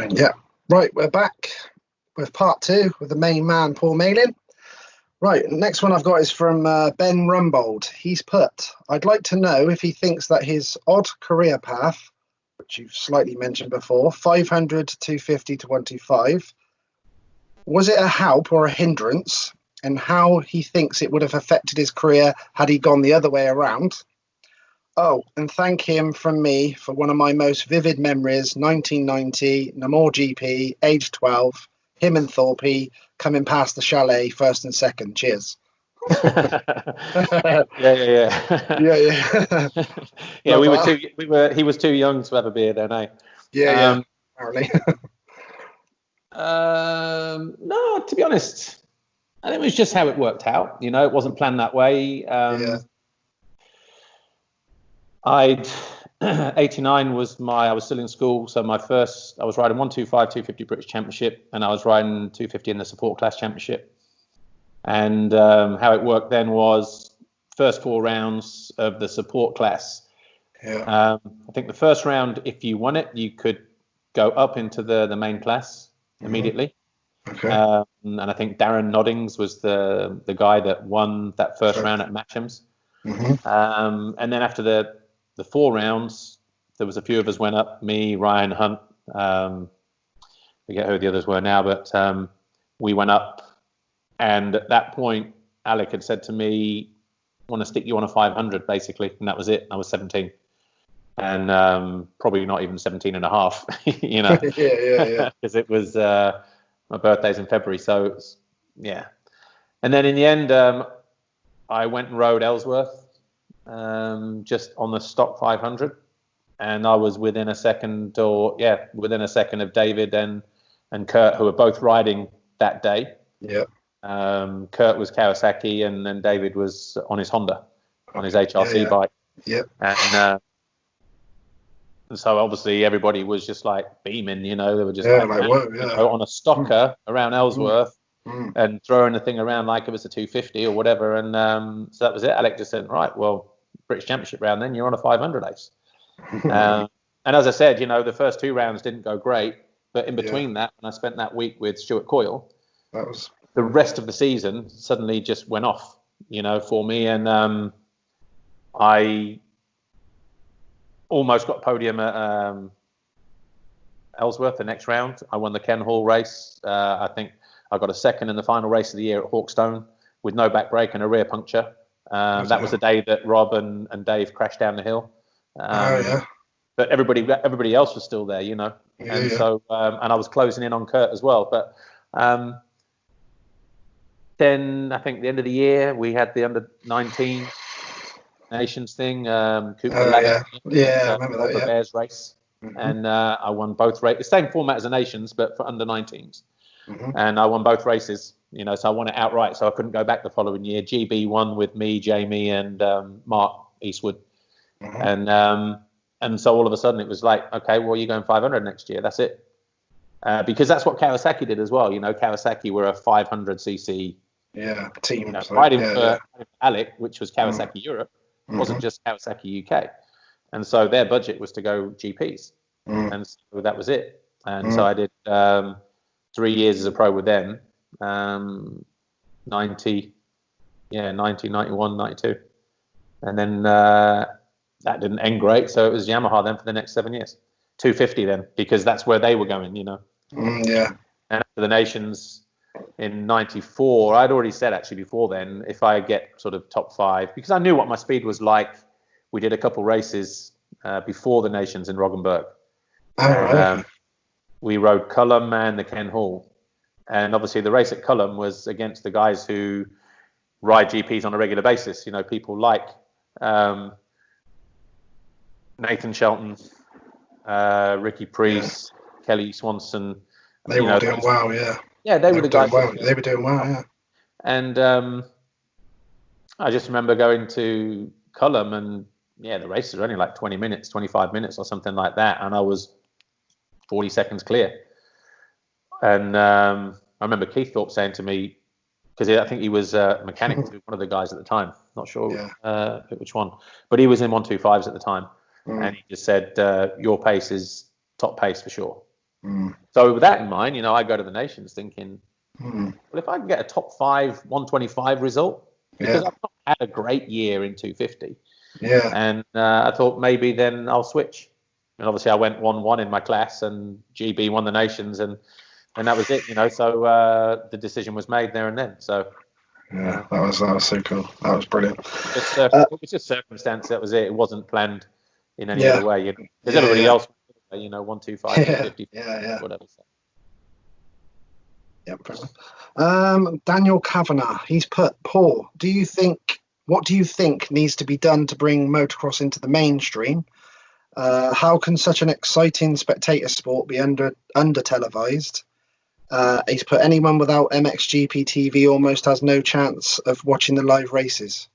Yeah. Right, we're back with part 2 with the main man, Paul Malin. Right, next one I've got is from Ben Rumbold. He's put, I'd like to know if he thinks that his odd career path, which you've slightly mentioned before, 500 to 250 to 125, was it a help or a hindrance, and how he thinks it would have affected his career had he gone the other way around. Oh, and thank him from me for one of my most vivid memories, 1990, Namur GP, age 12, him and Thorpe coming past the chalet first and second. Cheers. Yeah. Yeah, he was too young to have a beer then, eh? Yeah, apparently. No, to be honest, I think it was just how it worked out. You know, it wasn't planned that way. 89 was I was still in school, so I was riding 125, 250 British Championship, and I was riding 250 in the support class championship. And how it worked then was first 4 rounds of the support class. I think the first round, if you won it, you could go up into the main class immediately. Okay. And I think Darren Noddings was the guy that won that first round at Matcham's. And then after the 4 rounds, there was a few of us went up, me, Ryan Hunt, forget who the others were now, but we went up. And at that point, Alec had said to me, I want to stick you on a 500, basically. And that was it. I was 17. And probably not even 17 and a half, you know. Yeah. Because it was my birthday's in February. So, yeah. And then in the end, I went and rode Ellsworth just on the stock 500. And I was within a second of David and Kurt, who were both riding that day. Yeah. Kurt was Kawasaki, and then David was on his Honda, on his HRC bike. Yeah. And so obviously everybody was just like beaming, you know. They were just on a stocker around Ellsworth and throwing the thing around like it was a 250 or whatever. And so that was it. Alec just said, right, well, British Championship round, then you're on a 500 ace. And as I said, you know, the first 2 rounds didn't go great, but in between that, and I spent that week with Stuart Coyle. That was the rest of the season suddenly just went off, you know, for me. And I almost got podium at Ellsworth the next round. I won the Ken Hall race. I think I got a second in the final race of the year at Hawkstone with no back brake and a rear puncture. That was the day that Rob and Dave crashed down the hill. But everybody else was still there, you know. So and I was closing in on Kurt as well. But then I think the end of the year we had the under-19 Nations thing. Cooper I remember that. Bears race, and I won both races. Same format as the Nations, but for under-19s. And I won both races. You know, so I won it outright. So I couldn't go back the following year. GB won with me, Jamie, and Mark Eastwood. And so all of a sudden it was like, okay, well, you're going 500 next year. That's it. Because that's what Kawasaki did as well. You know, Kawasaki were a 500cc team. You know, riding for Alec, which was Kawasaki Europe. It wasn't just Kawasaki UK. And so their budget was to go GPs. And so that was it. And so I did 3 years as a pro with them. 90, 91, 92. And then that didn't end great. So it was Yamaha then for the next 7 years. 250 then, because that's where they were going, you know. And after the Nations in 94, I'd already said actually before then, if I get sort of top 5, because I knew what my speed was like. We did a couple races before the Nations in Roggenburg. We rode Cullum and the Ken Hall. And obviously the race at Cullum was against the guys who ride GPs on a regular basis. You know, people like Nathan Shelton, Ricky Priest, Kelly Swanson. They were doing well, Yeah, they were the guys. They were doing well, yeah. And I just remember going to Cullum and, the races were only like 20 minutes, 25 minutes or something like that. And I was 40 seconds clear. And I remember Keith Thorpe saying to me, because I think he was a mechanic to one of the guys at the time. Not sure which one. But he was in 125s at the time. And he just said, your pace is top pace for sure. So with that in mind, I go to the Nations thinking, well, if I can get a top 5 125 result, because I've not had a great year in 250. Yeah. And I thought maybe then I'll switch. And obviously I went 1-1 in my class, and GB won the Nations, and that was it, So the decision was made there and then. So yeah, that was so cool. That was brilliant. It was just circumstance. That was it. It wasn't planned in any other way. Because everybody else, 125, 250, whatever. So. Yep. Daniel Kavanagh, he's put, Paul, what do you think needs to be done to bring motocross into the mainstream? How can such an exciting spectator sport be under televised? He's put, anyone without MXGP TV almost has no chance of watching the live races.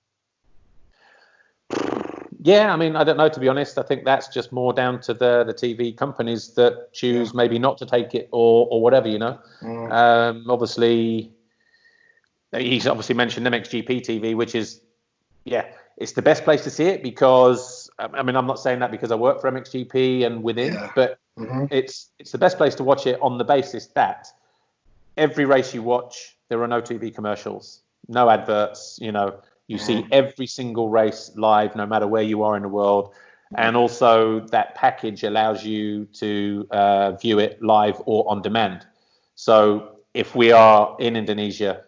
Yeah, I mean, I don't know, to be honest. I think that's just more down to the TV companies that choose maybe not to take it or whatever, Obviously, he's obviously mentioned MXGP TV, which is, it's the best place to see it because, I mean, I'm not saying that because I work for MXGP and within, but it's the best place to watch it on the basis that every race you watch, there are no TV commercials, no adverts, You see every single race live, no matter where you are in the world. And also that package allows you to view it live or on demand. So if we are in Indonesia,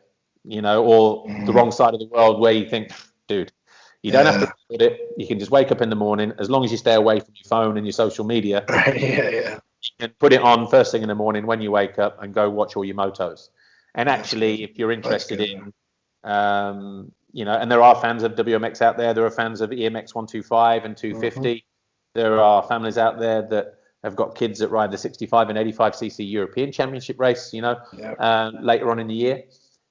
or the wrong side of the world where you think, dude, you don't have to put it. You can just wake up in the morning, as long as you stay away from your phone and your social media. You can put it on first thing in the morning when you wake up and go watch all your motos. And actually, if you're interested in, and there are fans of WMX out there. There are fans of EMX 125 and 250. There are families out there that have got kids that ride the 65 and 85cc European Championship race, later on in the year.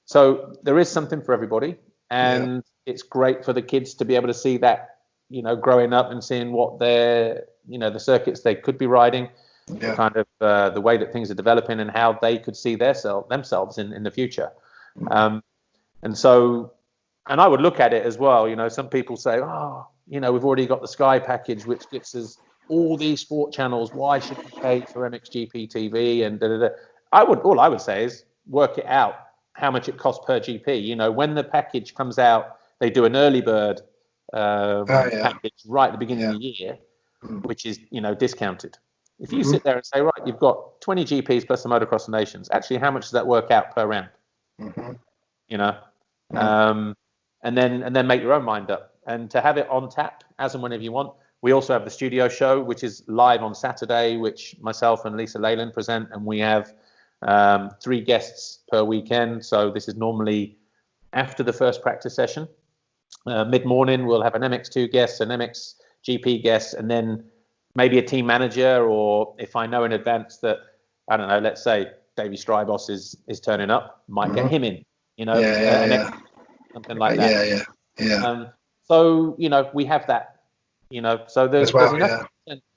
So there is something for everybody. And it's great for the kids to be able to see that, growing up and seeing what the circuits they could be riding, kind of the way that things are developing and how they could see themselves in the future. And I would look at it as well. Some people say, we've already got the Sky package, which gives us all these sport channels. Why should we pay for MXGP TV? And all I would say is work it out, how much it costs per GP. When the package comes out, they do an early bird package right at the beginning of the year, which is, discounted. If you sit there and say, right, you've got 20 GPs plus the Motocross Nations, actually, how much does that work out per round? And then make your own mind up, and to have it on tap as and whenever you want. We also have the studio show, which is live on Saturday, which myself and Lisa Leyland present, and we have 3 guests per weekend. So this is normally after the first practice session. Mid-morning, we'll have an MX2 guest, an MXGP guest, and then maybe a team manager, or if I know in advance that, I don't know, let's say Davey Strybos is turning up, might get him in, something like that. So, we have that, so there's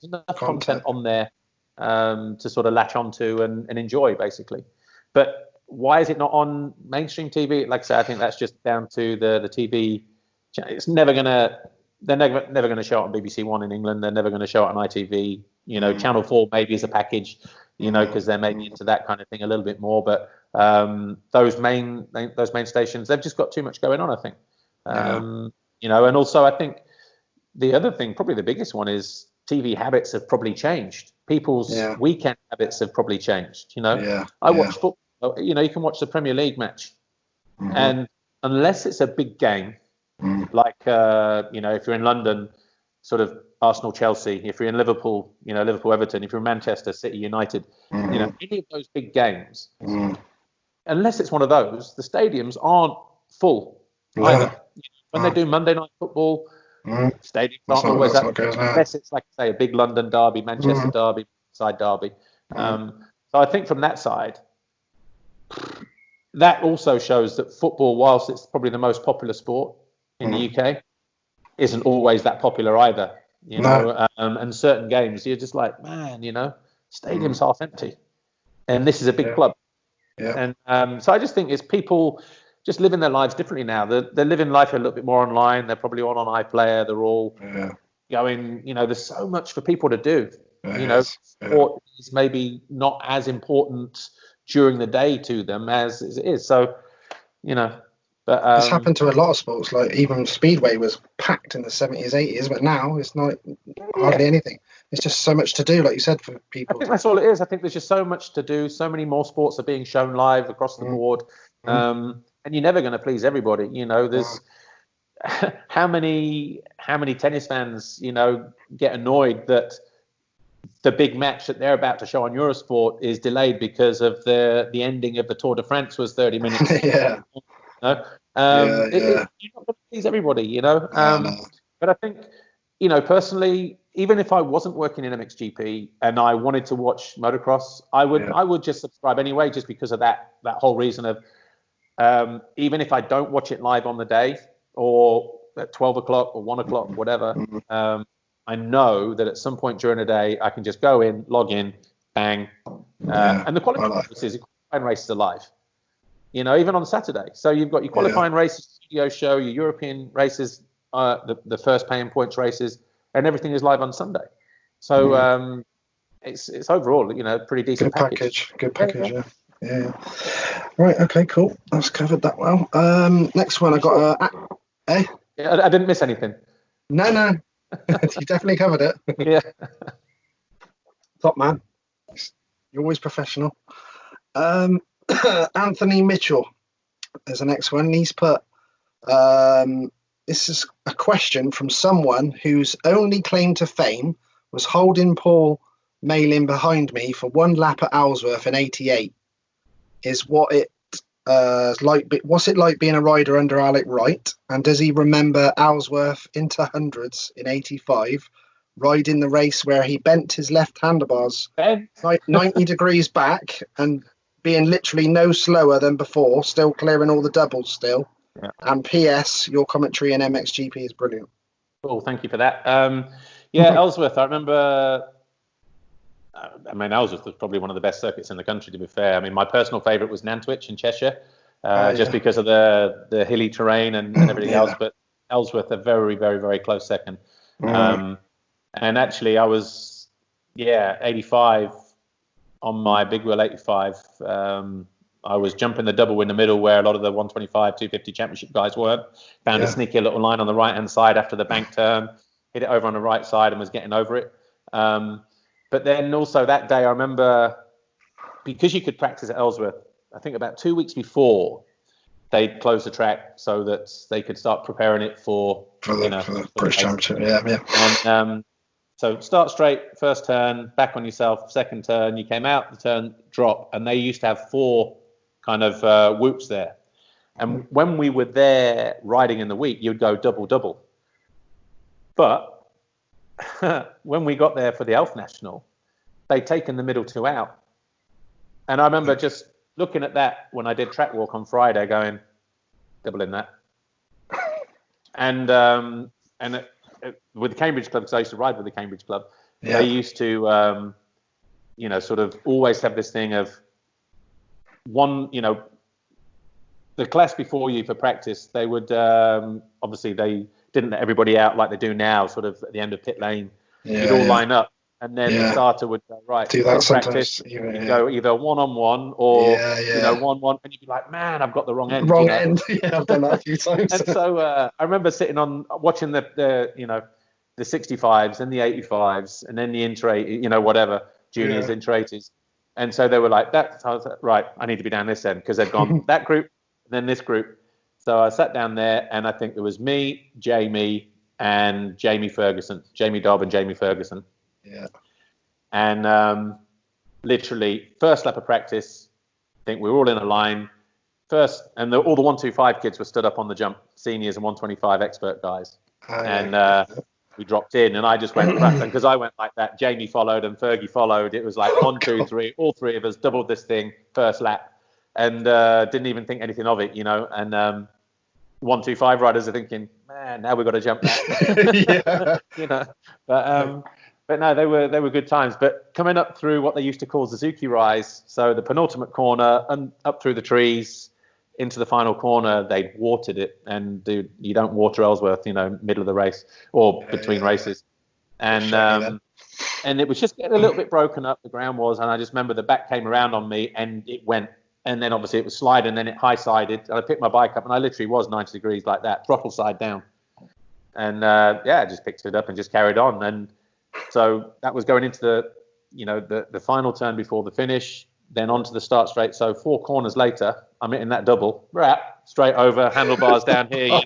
enough content on there to sort of latch onto and enjoy, basically. But why is it not on mainstream TV? Like I said, I think that's just down to the TV. It's never gonna. They're never going to show it on BBC One in England. They're never going to show it on ITV. Channel 4 maybe is a package, because they're maybe into that kind of thing a little bit more. But those main stations, they've just got too much going on, I think. And also I think the other thing, probably the biggest one, is TV habits have probably changed. People's weekend habits have probably changed. I watch football. You can watch the Premier League match, and unless it's a big game, like if you're in London, sort of Arsenal Chelsea, if you're in Liverpool, Liverpool Everton, if you're in Manchester City United, any of those big games, unless it's one of those, the stadiums aren't full either. When they do Monday night football, stadiums aren't always that, unless it's, like I say, a big London derby, Manchester derby, side derby. So I think from that side, that also shows that football, whilst it's probably the most popular sport in the UK, isn't always that popular either. And certain games, you're just like, man, stadium's half empty, and this is a big club. And so I just think it's people just living their lives differently now. They're living life a little bit more online. They're probably all on iPlayer. They're all going, there's so much for people to do. sport is maybe not as important during the day to them as it is. So, but it's happened to a lot of sports. Like even Speedway was packed in the 70s, 80s, but now it's not hardly anything. It's just so much to do, like you said, for people. I think that's all it is. I think there's just so much to do. So many more sports are being shown live across the board, and you're never going to please everybody. There's how many tennis fans, get annoyed that the big match that they're about to show on Eurosport is delayed because of the ending of the Tour de France was 30 minutes. Yeah. You're not going to please everybody, But I think, personally, even if I wasn't working in MXGP and I wanted to watch motocross, I would just subscribe anyway, just because of that whole reason of even if I don't watch it live on the day or at 12 o'clock or 1 o'clock, whatever, I know that at some point during the day I can just go in, log in, bang, and the qualifying races are live. Even on Saturday. So you've got your qualifying races, studio show, your European races, the first paying points races, and everything is live on Sunday. So it's overall, pretty decent package. Good package, yeah. Right, okay, cool. That's covered that well. Next one, I got I didn't miss anything. No. You definitely covered it. Yeah. Top man. You're always professional. Anthony Mitchell is the next one. He's put, this is a question from someone whose only claim to fame was holding Paul Malin behind me for one lap at Ellsworth in '88. What's it like being a rider under Alec Wright? And does he remember Ellsworth into hundreds in '85, riding the race where he bent his left handlebars 90 degrees back and being literally no slower than before, still clearing all the doubles still. Yeah. And P.S. your commentary in MXGP is brilliant. Cool, thank you for that. Ellsworth, I remember. Ellsworth was probably one of the best circuits in the country, to be fair. My personal favourite was Nantwich in Cheshire, just because of the hilly terrain and everything else. But Ellsworth, a very, very, very close second. And actually, I was, 85 on my Big Wheel 85. I was jumping the double in the middle where a lot of the 125, 250 championship guys weren't. Found a sneaky little line on the right-hand side after the bank turn, hit it over on the right side and was getting over it. But then also that day, I remember, because you could practice at Ellsworth, I think about 2 weeks before, they'd close the track so that they could start preparing it for the British Championship. Yeah. And so start straight, first turn, back on yourself, second turn, you came out, the turn, drop, and they used to have 4 kind of whoops there. And when we were there riding in the week, you'd go double. But when we got there for the Elf National, they'd taken the middle 2 out. And I remember just looking at that when I did track walk on Friday, going, double in that. And with the Cambridge Club, because I used to ride with the Cambridge Club, they used to, sort of always have this thing of one, the class before you for practice, they would, obviously they didn't let everybody out like they do now, sort of at the end of pit lane. You'd all line up. And then the starter would go, right, do that practice. You'd go either one-on-one or, 1-1. And you'd be like, man, I've got the wrong end. End. Yeah, I've done that a few times. And so I remember sitting watching the 65s and the 85s and then the inter-80, whatever, juniors, inter-80s. And so they were like, I was like, right, I need to be down this end because they'd gone that group, then this group. So I sat down there and I think there was me, Jamie, and Jamie Ferguson, Jamie Dobb and Jamie Ferguson. Yeah. And literally first lap of practice, I think we were all in a line first, and all the 125 kids were stood up on the jump, seniors and 125 expert guys. We dropped in and I just went, because I went like that, Jamie followed and Fergie followed. It was like 1, 2, 3, all 3 of us doubled this thing first lap and didn't even think anything of it, and 125 riders are thinking, man, now we've got to jump that. But no, they were good times. But coming up through what they used to call Suzuki Rise, so the penultimate corner and up through the trees into the final corner, they watered it. And dude, you don't water Ellsworth, middle of the race or between races. And And it was just getting a little bit broken up, the ground was, and I just remember the back came around on me and it went. And then obviously it was sliding, and then it high-sided. And I picked my bike up, and I literally was 90 degrees like that, throttle side down. And, I just picked it up and just carried on. And so that was going into the final turn before the finish, then onto the start straight. So 4 corners later, I'm hitting that double, straight over, handlebars down here,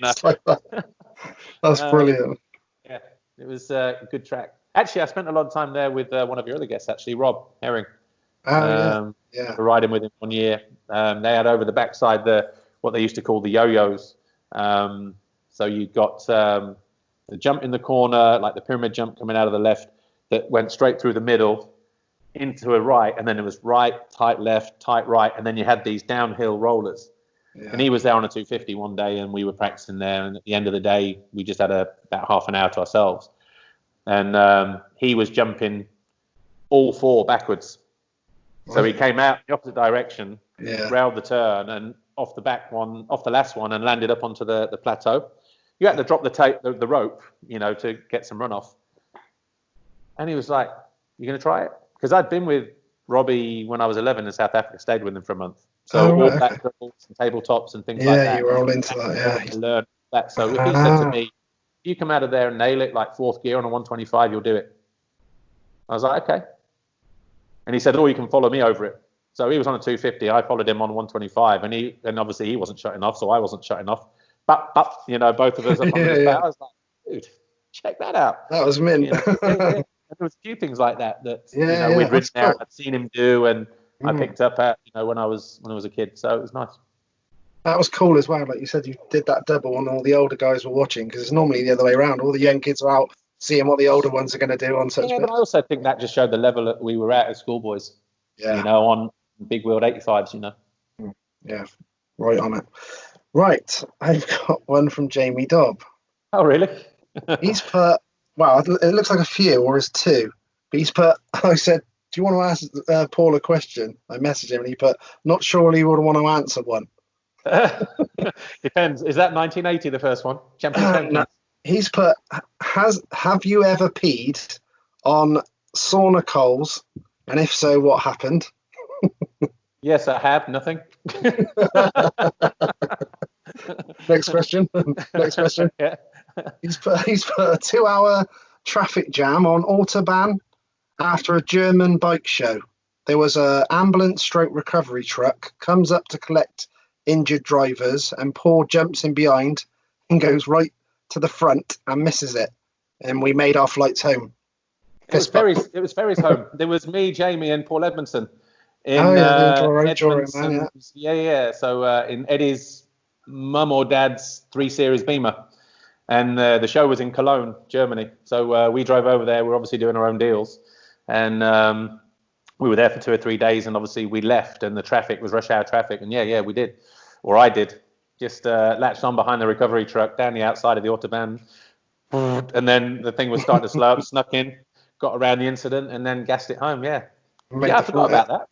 That's brilliant. Yeah, it was a good track. Actually, I spent a lot of time there with one of your other guests, actually, Rob Herring. Yeah. Riding with him 1 year. They had over the backside what they used to call the yo-yos. So you got the jump in the corner, like the pyramid jump coming out of the left, that went straight through the middle into a right, and then it was right, tight left, tight right, and then you had these downhill rollers. Yeah. And he was there on a 250 one day, and we were practicing there. And at the end of the day, we just had about half an hour to ourselves. And he was jumping all 4 backwards. So he came out in the opposite direction, railed the turn, and off the last one, and landed up onto the plateau. You had to drop the rope, to get some runoff. And he was like, "You going to try it?" Because I'd been with Robbie when I was 11 in South Africa, stayed with him for a month. So all back doubles and tabletops and things like that. Yeah, you were all into that, yeah. I learned that. So he said to me, "If you come out of there and nail it like 4th gear on a 125, you'll do it." I was like, "Okay." And he said, "Oh, you can follow me over it." So he was on a 250. I followed him on 125, and obviously he wasn't shutting off, so I wasn't shutting off. But both of us up on this I was like, "Dude, check that out." That was mint. There was a few things like that we'd ridden there, and I'd seen him do, and I picked up at when I was a kid. So it was nice. That was cool as well. Like you said, you did that double, and all the older guys were watching, because it's normally the other way around. All the young kids are out seeing what the older ones are going to do on such bits. But I also think that just showed the level that we were at as schoolboys. Yeah. On big wheeled 85s. Yeah, right on it. Right, I've got one from Jamie Dobb. Oh, really? He's put, it looks like a few, or is 2. But he's put, I said, "Do you want to ask Paul a question?" I messaged him, and he put, "Not sure he would want to answer one." Depends. Is that 1980, the first one? Champions? No. He's put, have you ever peed on sauna coals? And if so, what happened? Yes, I have. Nothing. Next question. Yeah. He's put a 2-hour traffic jam on Autobahn after a German bike show. There was a ambulance / recovery truck comes up to collect injured drivers, and Paul jumps in behind and goes right to the front and misses it, and we made our flights home. It was Ferry's home. There was me, Jamie, and Paul Edmondson in Edmondson's. So in Eddie's mum or dad's 3 Series Beamer, and the show was in Cologne, Germany. So we drove over there. We're obviously doing our own deals, and we were there for 2 or 3 days. And obviously we left, and the traffic was rush hour traffic. And we did, or I did. Just latched on behind the recovery truck down the outside of the Autobahn, and then the thing was starting to slow up, snuck in, got around the incident, and then gassed it home. I forgot about that.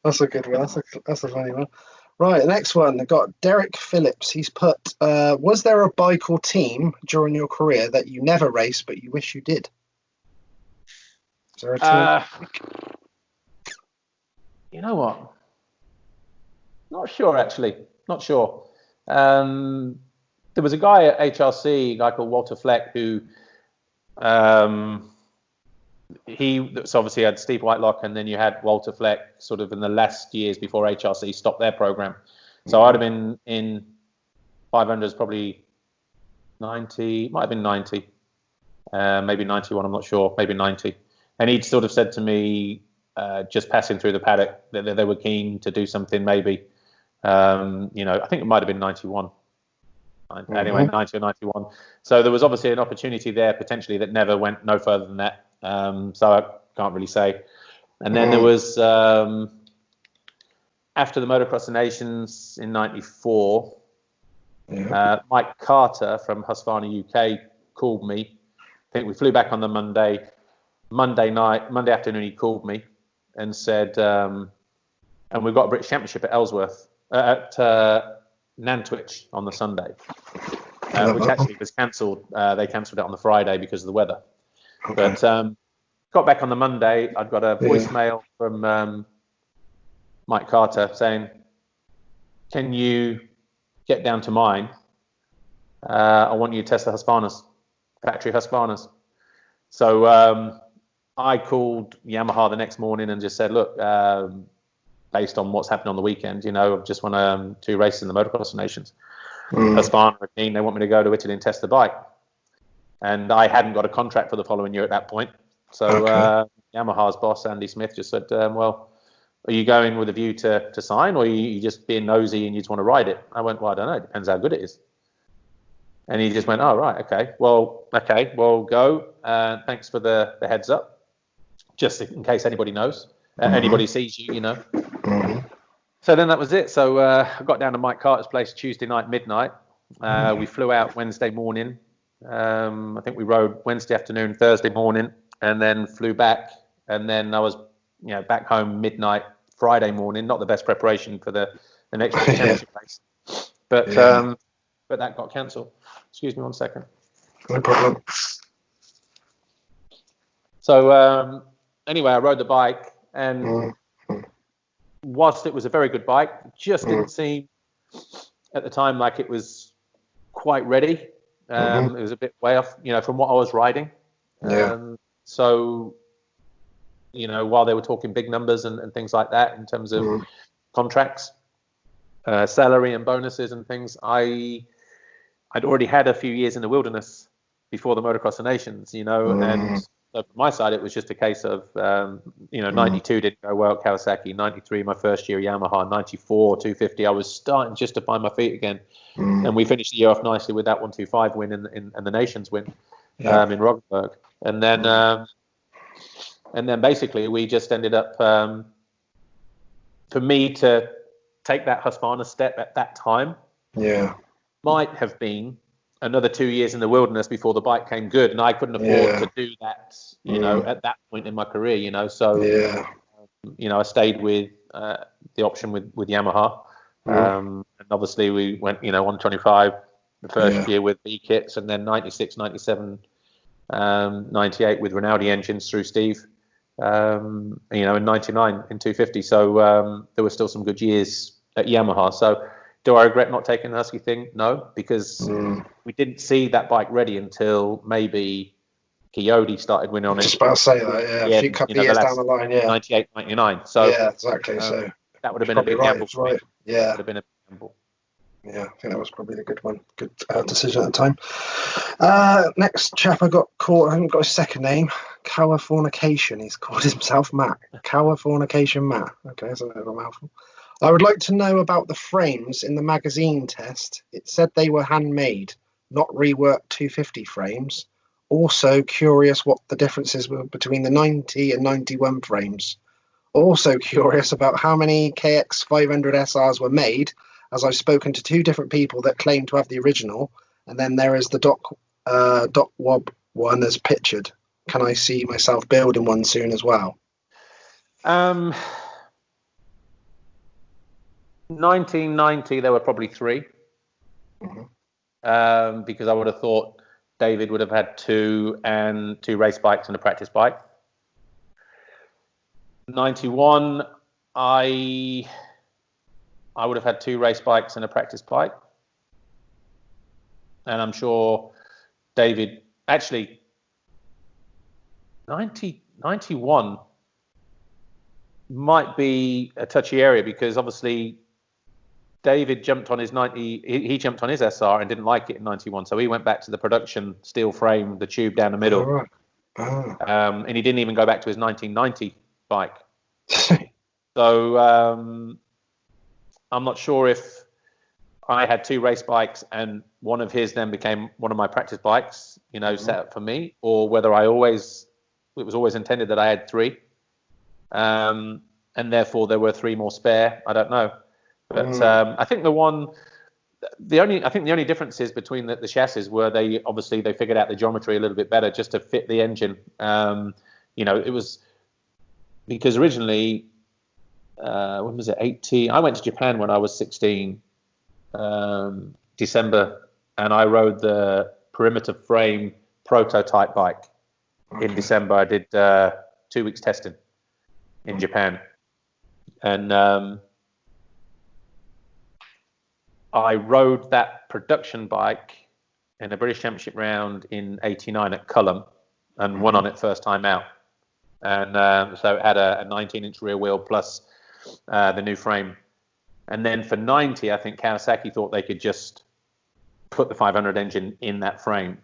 That's a good one. That's a funny one. Right, the next one. I got Derek Phillips. He's put, was there a bike or team during your career that you never raced but you wish you did? Is there a team? You know what? Not sure, actually. Not sure. There was a guy at HRC, a guy called Walter Fleck, who he obviously had Steve Whitelock, and then you had Walter Fleck sort of in the last years before HRC stopped their program. So I'd have been in 500s, probably 90, might have been 90, maybe 91, I'm not sure, maybe 90. And he'd sort of said to me, just passing through the paddock, that they were keen to do something maybe. I think it might have been 91. Anyway, 90 or 91. So there was obviously an opportunity there potentially that never went no further than that. So I can't really say. And then there was, after the Motocross of Nations in 94, Mike Carter from Husqvarna UK called me. I think we flew back on the Monday afternoon, he called me and said, and we've got a British Championship at Ellsworth, at Nantwich on the Sunday, which actually was cancelled. They cancelled it on the Friday because of the weather. Okay. But got back on the Monday. I'd got a voicemail from Mike Carter saying, "Can you get down to mine? I want you to test the Husqvarnas, factory Husqvarnas." So I called Yamaha the next morning and just said, "Look, based on what's happened on the weekend, I just want 2 races in the Motocross Nations. Husqvarna are keen. They want me to go to Italy and test the bike." And I hadn't got a contract for the following year at that point. So Yamaha's boss, Andy Smith, just said, "Well, are you going with a view to sign, or are you just being nosy and you just want to ride it?" I went, "Well, I don't know. It depends how good it is." And he just went, "Oh, right, okay, well, go. Thanks for the heads up, just in case anybody knows, anybody sees you, So then that was it. So I got down to Mike Carter's place Tuesday night, midnight. We flew out Wednesday morning. I think we rode Wednesday afternoon, Thursday morning, and then flew back. And then I was, back home midnight Friday morning. Not the best preparation for the next championship race, but that got cancelled. Excuse me 1 second. No problem. So anyway, I rode the bike, and whilst it was a very good bike, it just didn't seem at the time like it was quite ready. It was a bit way off, from what I was riding. So, while they were talking big numbers and things like that in terms of contracts, salary and bonuses and things, I'd already had a few years in the wilderness before the Motocross of Nations, and so from my side, it was just a case of, 92 didn't go well at Kawasaki, 93, my first year Yamaha, 94, 250, I was starting just to find my feet again. And we finished the year off nicely with that 125 win and the Nations win in Roggenburg. And then basically we just ended up, for me to take that Husqvarna step at that time, might have been another 2 years in the wilderness before the bike came good, and I couldn't afford to do that, at that point in my career, So, I stayed with the option with Yamaha, and obviously we went, 125 the first year with B kits, and then 96, 97, 98 with Rinaldi engines through Steve, in 99 in 250. So there were still some good years at Yamaha. So do I regret not taking the Husky thing? No, because we didn't see that bike ready until maybe Coyote started winning on it. Just about to say that, a few couple of years down the line, 98, 99. So exactly. So that would have been a big gamble. Right. Yeah, would have been a big gamble. Yeah, I think that was probably a good one. Good decision at the time. Next chap I got caught, I haven't got his second name. Cowafornication. He's called himself Matt. Cowafornication Matt. Okay, that's a bit of a mouthful. I would like to know about the frames in the magazine test. It said they were handmade, not reworked 250 frames. Also curious what the differences were between the 90 and 91 frames. Also curious about how many KX 500 SRs were made, as I've spoken to 2 different people that claim to have the original, and then there is the Doc Wob one as pictured. Can I see myself building one soon as well? 1990, there were probably 3, because I would have thought David would have had 2 and 2 race bikes and a practice bike. 91, I would have had 2 race bikes and a practice bike. And I'm sure David, actually, 91 might be a touchy area, because obviously David jumped on his 90, he jumped on his SR and didn't like it in 91. So he went back to the production steel frame, the tube down the middle. Right. And he didn't even go back to his 1990 bike. So I'm not sure if I had 2 race bikes and one of his then became one of my practice bikes, set up for me, or whether it was always intended that I had 3. And therefore there were 3 more spare. I don't know. But I think the only differences between the chassis were they figured out the geometry a little bit better just to fit the engine. It was because originally, when was it? 18. I went to Japan when I was 16, December, and I rode the perimeter frame prototype bike. in December, I did 2 weeks testing in Japan. And I rode that production bike in a British Championship round in '89 at Cullum and won on it first time out. And so it had a 19-inch rear wheel plus the new frame. And then for 90, I think Kawasaki thought they could just put the 500 engine in that frame.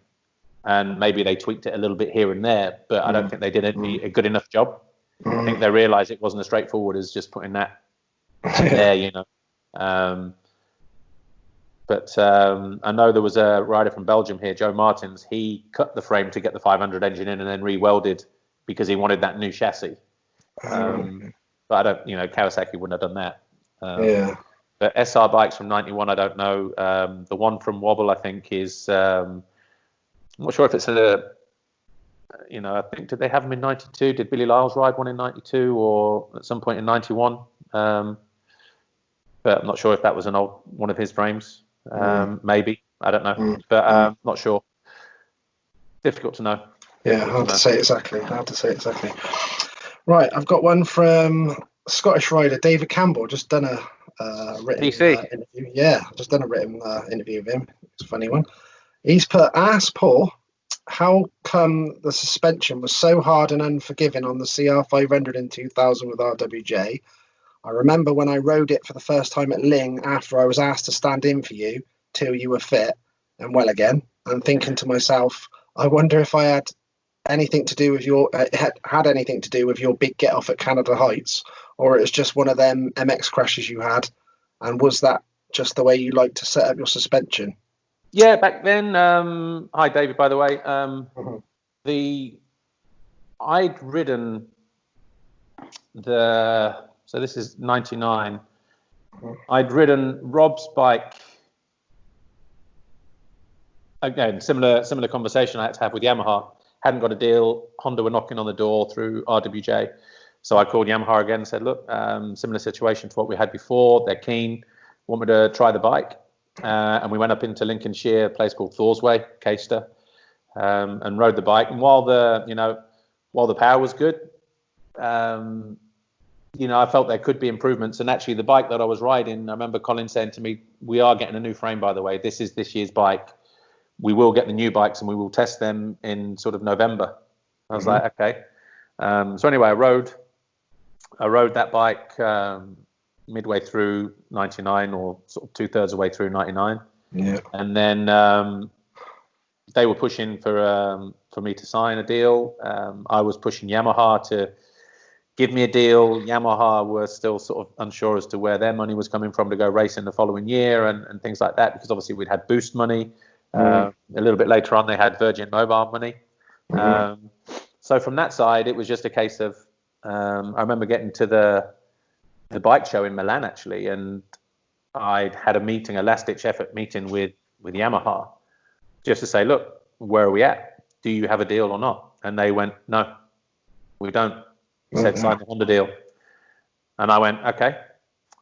And maybe they tweaked it a little bit here and there, but I don't think they did a good enough job. I think they realised it wasn't as straightforward as just putting that there, you know. But I know there was a rider from Belgium here, Joe Martins. He cut the frame to get the 500 engine in and then re-welded because he wanted that new chassis. But I don't, you know, Kawasaki wouldn't have done that. But SR bikes from '91, I don't know. The one from Wobble, I think, is I'm not sure if it's a, you know, I think, did they have them in '92? Did Billy Lyles ride one in '92 or at some point in '91? But I'm not sure if that was an old one of his frames. Maybe, I don't know, but not sure. Difficult to know. Yeah, hard to say exactly. Right, I've got one from Scottish rider David Campbell. Just done a written interview. Yeah, just done a written interview with him. It's a funny one. He's put, ask Paul, how come the suspension was so hard and unforgiving on the CR500 in 2000 with RWJ? I remember when I rode it for the first time at Ling after I was asked to stand in for you till you were fit and well again. I'm thinking to myself, I wonder if I had anything to do with your had anything to do with your big get off at Canada Heights, or it was just one of them MX crashes you had, and was that just the way you like to set up your suspension? Yeah, back then. Hi, David. By the way, I'd ridden so this is '99. I'd ridden Rob's bike. Again, similar conversation I had to have with Yamaha. Hadn't got a deal. Honda were knocking on the door through RWJ. So I called Yamaha again and said, look, similar situation to what we had before. They're keen, want me to try the bike. And we went up into Lincolnshire, a place called Thorsway, Caister, and rode the bike. And while the power was good, I felt there could be improvements. And actually the bike that I was riding, I remember Colin saying to me, we are getting a new frame, by the way. This is this year's bike. We will get the new bikes and we will test them in sort of November. I was like, okay. So anyway, I rode that bike midway through 99 or sort of 2/3 of the way through 99. Yeah. And then they were pushing for me to sign a deal. I was pushing Yamaha to give me a deal. Yamaha were still sort of unsure as to where their money was coming from to go racing the following year and things like that, because obviously we'd had Boost money. A little bit later on, they had Virgin Mobile money. So from that side, it was just a case of, I remember getting to the bike show in Milan, actually, and I'd had a last-ditch effort meeting with Yamaha, just to say, look, where are we at? Do you have a deal or not? And they went, no, we don't. He said, sign the Honda deal. And I went, okay.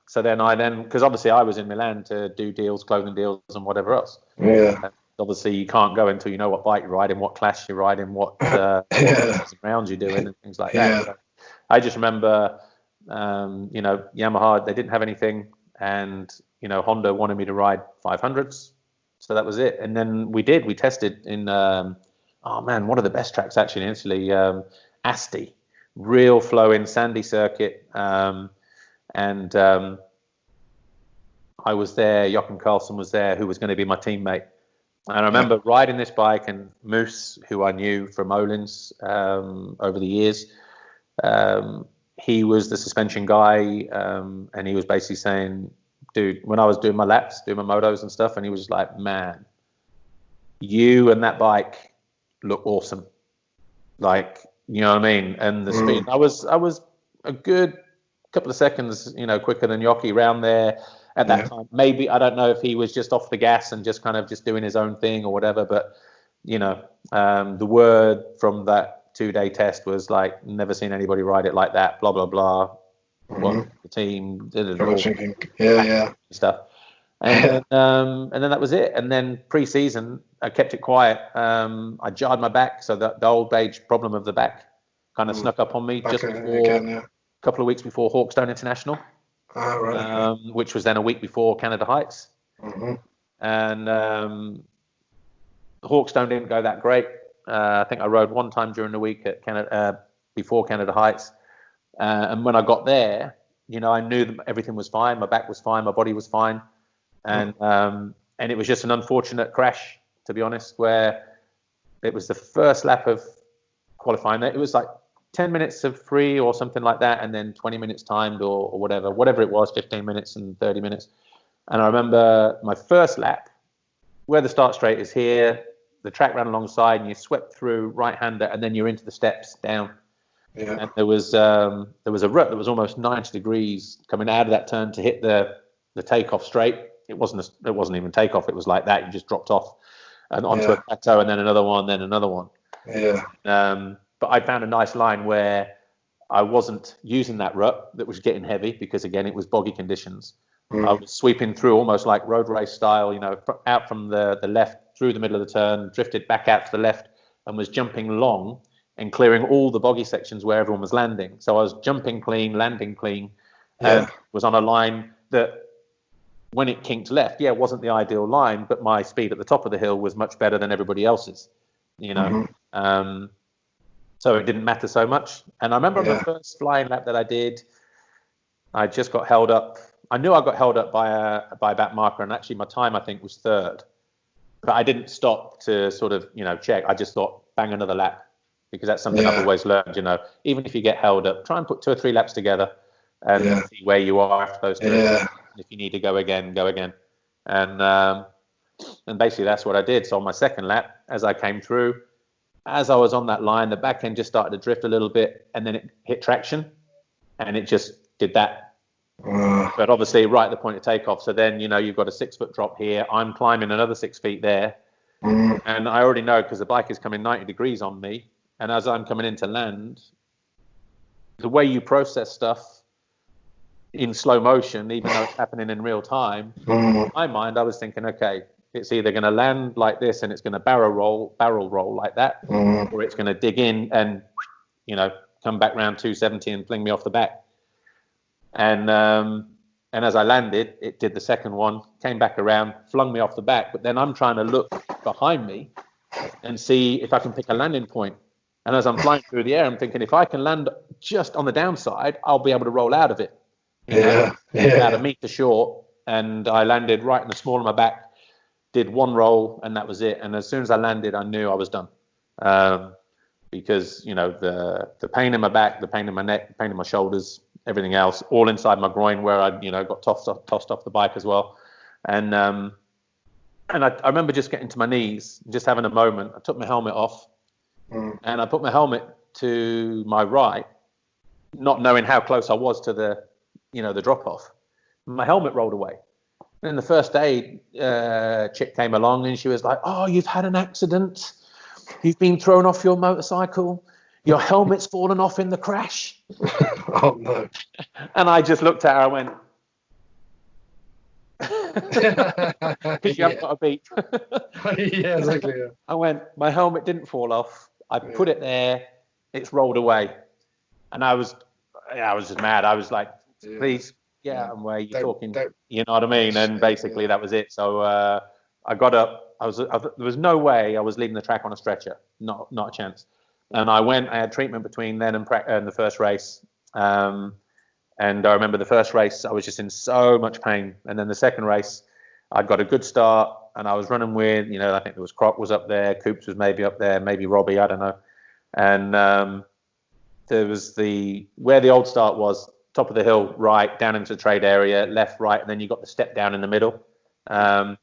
So then because obviously I was in Milan to do deals, clothing deals and whatever else. Yeah. And obviously you can't go until you know what bike you're riding, what class you're riding, what rounds you're doing and things like that. So I just remember, Yamaha, they didn't have anything, and, Honda wanted me to ride 500s. So that was it. And then we tested in, one of the best tracks actually in Italy, Asti, real flowing sandy circuit. And I was there, Jochen Carlson was there, who was going to be my teammate. And I remember riding this bike, and Moose, who I knew from Olin's over the years, he was the suspension guy, and he was basically saying, dude, when I was doing my laps, doing my motos and stuff, and he was just like, man, you and that bike look awesome. Like, you know what I mean? And the speed, I was a good couple of seconds, quicker than Yoki around there at that time. Maybe, I don't know if he was just off the gas and just kind of just doing his own thing or whatever, but the word from that 2-day test was like, never seen anybody ride it like that, blah blah blah. What the team did it all, stuff. And then that was it. And then pre-season I kept it quiet. I jarred my back, so the old age problem of the back kind of snuck up on me just before a couple of weeks before Hawkstone International, which was then a week before Canada Heights. And Hawkstone didn't go that great. I think I rode one time during the week at Canada before Canada Heights, and when I got there, I knew that everything was fine. My back was fine. My body was fine, and it was just an unfortunate crash, to be honest, where it was the first lap of qualifying. It was like 10 minutes of free or something like that, and then 20 minutes timed or whatever it was, 15 minutes and 30 minutes. And I remember my first lap, where the start straight is here, the track ran alongside, and you swept through right-hander, and then you're into the steps down. Yeah. And there was a rut that was almost 90 degrees coming out of that turn to hit the takeoff straight. It wasn't even takeoff. It was like that. You just dropped off and onto a plateau, and then another one, then another one. Yeah. But I found a nice line where I wasn't using that rut that was getting heavy because, again, it was boggy conditions. I was sweeping through almost like road race style, out from the left through the middle of the turn, drifted back out to the left, and was jumping long and clearing all the boggy sections where everyone was landing. So I was jumping clean, landing clean, and was on a line that, when it kinked left, wasn't the ideal line, but my speed at the top of the hill was much better than everybody else's, so it didn't matter so much. And I remember on the first flying lap that I did, I just got held up. I knew I got held up by a back marker, and actually my time, I think, was third. But I didn't stop to sort of, check. I just thought, bang another lap, because that's something I've always learned, even if you get held up, try and put 2 or 3 laps together and see where you are after those 2. If you need to go again, go again. And basically that's what I did. So on my second lap, as I came through, as I was on that line, the back end just started to drift a little bit, and then it hit traction, and it just did that. But obviously right at the point of takeoff. So then, you've got a 6-foot drop here. I'm climbing another 6 feet there. And I already know, because the bike is coming 90 degrees on me. And as I'm coming into land, the way you process stuff in slow motion, even though it's happening in real time, in my mind, I was thinking, okay, it's either going to land like this and it's going to barrel roll like that, or it's going to dig in and, come back round 270 and fling me off the back. And as I landed, it did the second one, came back around, flung me off the back. But then I'm trying to look behind me and see if I can pick a landing point. And as I'm flying through the air, I'm thinking, if I can land just on the downside, I'll be able to roll out of it. About a meter short. And I landed right in the small of my back, did one roll, and that was it. And as soon as I landed, I knew I was done. Because, the pain in my back, the pain in my neck, the pain in my shoulders, everything else, all inside my groin, where I, got tossed off the bike as well. And I remember just getting to my knees, just having a moment. I took my helmet off, and I put my helmet to my right, not knowing how close I was to the drop off. My helmet rolled away. And then the first aid chick came along, and she was like, "Oh, you've had an accident. You've been thrown off your motorcycle. Your helmet's fallen off in the crash." Oh, no. And I just looked at her and went, because you haven't got a beat. Yeah, exactly. Yeah. I went, my helmet didn't fall off. I put it there. It's rolled away. And I was just mad. I was like, please, and where you're talking, you know what I mean? And basically that was it. So I got up. There was no way I was leaving the track on a stretcher. Not a chance. And I had treatment between then and the first race. And I remember the first race, I was just in so much pain. And then the second race, I got a good start, and I was running with, I think there was Croc was up there, Coops was maybe up there, maybe Robbie, I don't know. And there was where the old start was, top of the hill, right, down into the trade area, left, right, and then you got the step down in the middle. I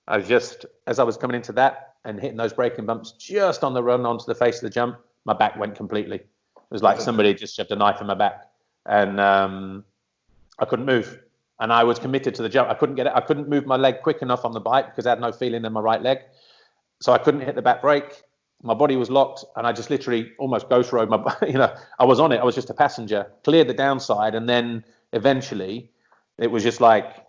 was just, as I was coming into that and hitting those braking bumps just on the run onto the face of the jump, my back went completely. It was like somebody just shoved a knife in my back, and I couldn't move. And I was committed to the jump. I couldn't move my leg quick enough on the bike because I had no feeling in my right leg. So I couldn't hit the back brake. My body was locked, and I just literally almost ghost rode I was on it. I was just a passenger, cleared the downside, and then eventually it was just like,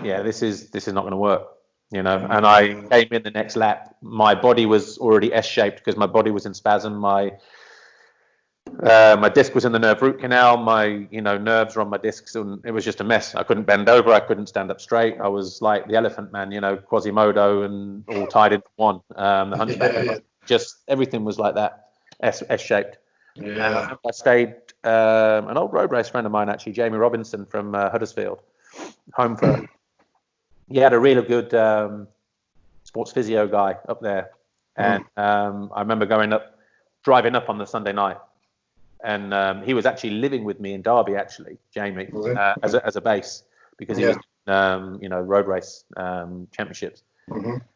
this is not going to work. you know. And I came in the next lap. My body was already S-shaped because my body was in spasm. My disc was in the nerve root canal. My, nerves were on my discs, and it was just a mess. I couldn't bend over. I couldn't stand up straight. I was like the Elephant Man, Quasimodo, and all tied into one. The Hunchback, just everything was like that, S-shaped. Yeah. I stayed. An old road race friend of mine, actually, Jamie Robinson from Huddersfield, home for. He had a really good sports physio guy up there, and I remember driving up on the Sunday night. And he was actually living with me in Derby, actually, Jamie, as a base, because he was, road race championships,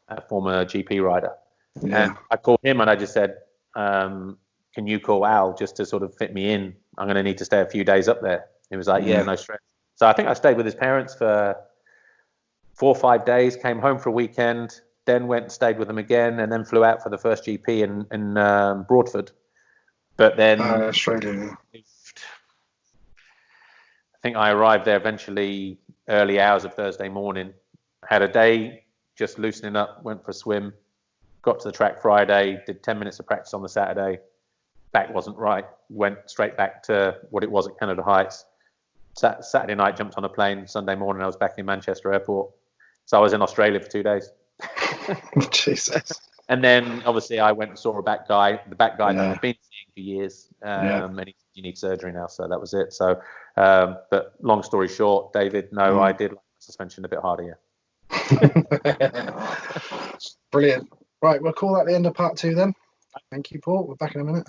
a former GP rider. Yeah. And I called him and I just said, can you call Al just to sort of fit me in? I'm going to need to stay a few days up there. He was like, yeah, no stress. So I think I stayed with his parents for 4 or 5 days, came home for a weekend, then went and stayed with them again, and then flew out for the first GP in Broadford. But then Australia. I think I arrived there eventually early hours of Thursday morning. Had a day just loosening up, went for a swim, got to the track Friday, did 10 minutes of practice on the Saturday. Back wasn't right, went straight back to what it was at Canada Heights. Saturday night, jumped on a plane. Sunday morning, I was back in Manchester Airport. So I was in Australia for 2 days. Jesus. And then obviously I went and saw the back guy that I've been seeing for years. And he said, you need surgery now. So that was it. So, but long story short, David, no, I did like the suspension a bit harder, yeah. Brilliant. Right, we'll call that the end of part 2 then. Thank you, Paul. We're back in a minute.